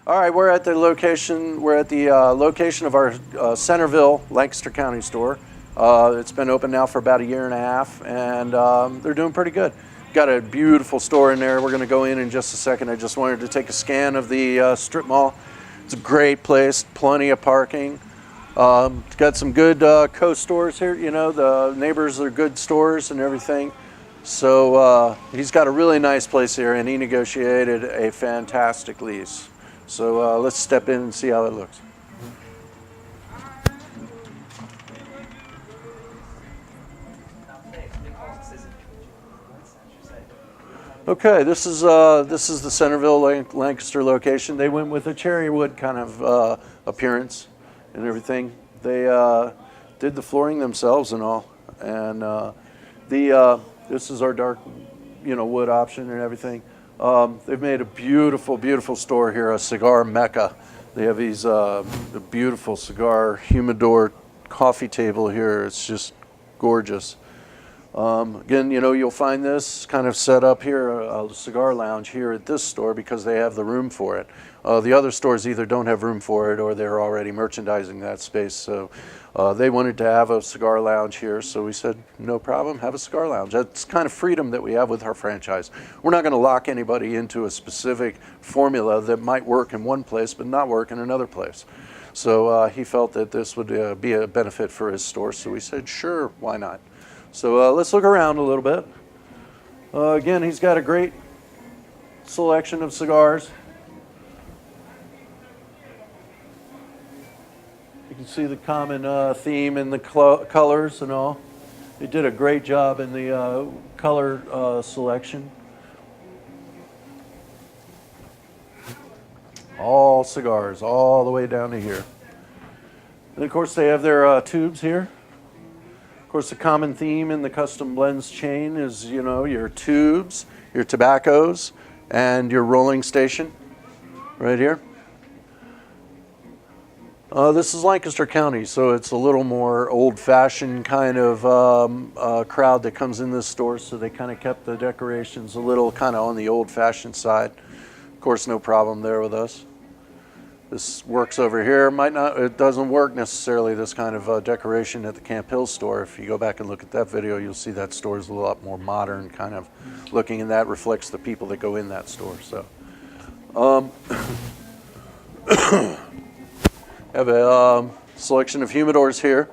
All right, we're at the location. We're at the location of our Centerville, Lancaster County store. It's been open now for about a year and a half, and they're doing pretty good. Got a beautiful store in there. We're going to go in just a second. I just wanted to take a scan of the strip mall. It's a great place, plenty of parking. It's got some good co-stores here. You know, the neighbors are good stores and everything. So he's got a really nice place here, and he negotiated a fantastic lease. So let's step in and see how it looks. Okay, this is the Centerville Lancaster location. They went with a cherry wood kind of appearance and everything. They did the flooring themselves and all, and this is our dark, wood option and everything. They've made a beautiful, beautiful store here, a cigar mecca. They have these beautiful cigar humidor coffee table here. It's just gorgeous. Again, you'll find this kind of set up here, a cigar lounge here at this store because they have the room for it. The other stores either don't have room for it or they're already merchandising that space. So they wanted to have a cigar lounge here. So we said, no problem, have a cigar lounge. That's kind of freedom that we have with our franchise. We're not going to lock anybody into a specific formula that might work in one place but not work in another place. So he felt that this would be a benefit for his store. So we said, sure, why not? So let's look around a little bit. Again, he's got a great selection of cigars. You can see the common theme in the colors and all. They did a great job in the color selection. All cigars, all the way down to here. And of course, they have their tubes here. Of course, the common theme in the custom blends chain is, your tubes, your tobaccos, and your rolling station right here. This is Lancaster County, so it's a little more old-fashioned kind of crowd that comes in this store, so they kind of kept the decorations a little kind of on the old-fashioned side. Of course, no problem there with us. This works over here. It doesn't work necessarily, this kind of decoration at the Camp Hill store. If you go back and look at that video, you'll see that store is a lot more modern kind of looking, and that reflects the people that go in that store. So have a selection of humidors here.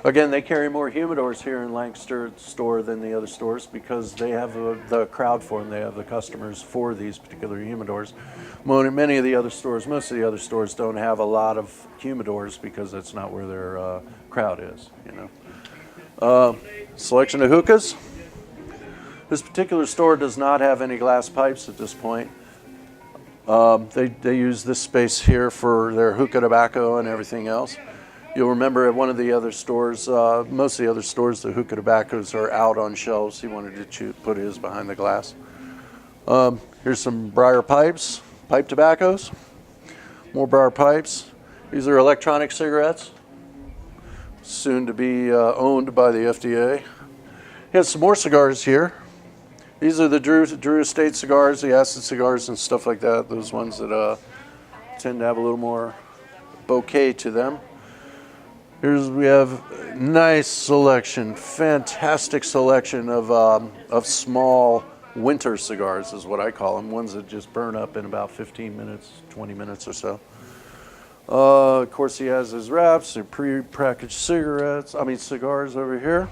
Again, they carry more humidors here in Lancaster store than the other stores because they have the crowd for them. They have the customers for these particular humidors. Many of the other stores, most of the other stores don't have a lot of humidors because that's not where their crowd is, Selection of hookahs. This particular store does not have any glass pipes at this point. They use this space here for their hookah tobacco and everything else. You'll remember at one of the other stores, most of the other stores, the hookah tobaccos are out on shelves. He wanted to put his behind the glass. Here's some briar pipes, pipe tobaccos, more briar pipes. These are electronic cigarettes, soon to be owned by the FDA. He has some more cigars here. These are the Drew Estate cigars, the acid cigars and stuff like that, those ones that tend to have a little more bouquet to them. We have nice selection, fantastic selection of small winter cigars is what I call them, ones that just burn up in about 15 minutes, 20 minutes or so. Of course, he has his wraps, and pre-packaged cigars over here.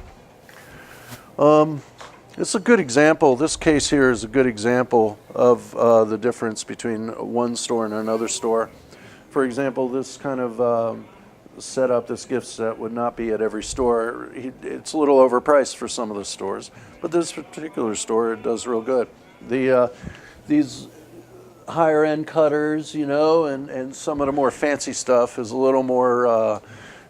It's a good example. This case here is a good example of the difference between one store and another store. For example, this kind of setup, this gift set would not be at every store. It's a little overpriced for some of the stores, but this particular store, it does real good. These higher end cutters, and some of the more fancy stuff is a little more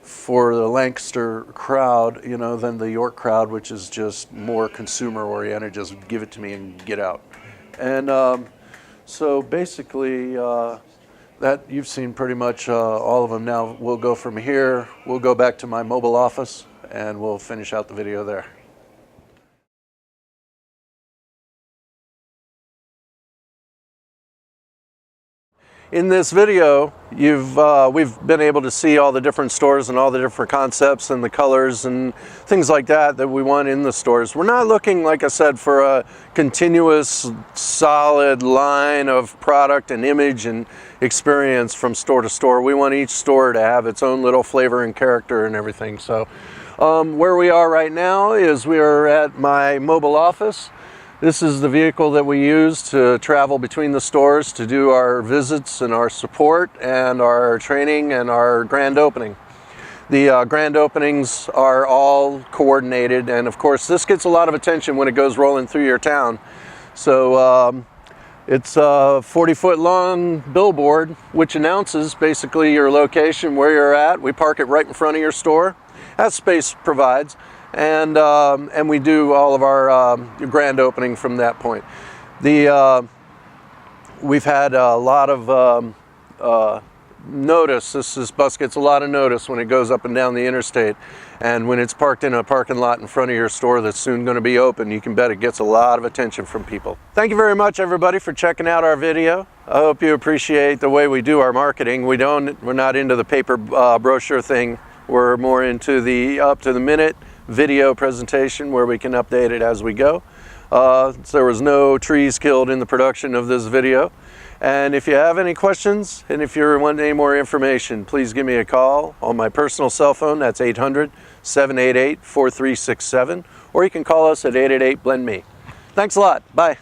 for the Lancaster crowd, than the York crowd, which is just more consumer oriented, just give it to me and get out. And so basically, that you've seen pretty much all of them. Now we'll go from here, we'll go back to my mobile office, and we'll finish out the video there. In this video, we've been able to see all the different stores and all the different concepts and the colors and things like that we want in the stores. We're not looking, like I said, for a continuous, solid line of product and image and experience from store to store. We want each store to have its own little flavor and character and everything. So where we are right now is we are at my mobile office. This is the vehicle that we use to travel between the stores to do our visits and our support and our training and our grand opening. The grand openings are all coordinated, and of course this gets a lot of attention when it goes rolling through your town. So it's a 40-foot long billboard which announces basically your location, where you're at. We park it right in front of your store, as space provides. And we do all of our grand opening from that point. We've had a lot of notice. This bus gets a lot of notice when it goes up and down the interstate, and when it's parked in a parking lot in front of your store that's soon going to be open, you can bet it gets a lot of attention from people. Thank you very much, everybody, for checking out our video. I hope you appreciate the way we do our marketing. We're not into the paper brochure thing. We're more into the up-to-the-minute video presentation where we can update it as we go. So there was no trees killed in the production of this video. And if you have any questions and if you want any more information, please give me a call on my personal cell phone. That's 800-788-4367, or you can call us at 888-BLEND-ME. Thanks a lot. Bye.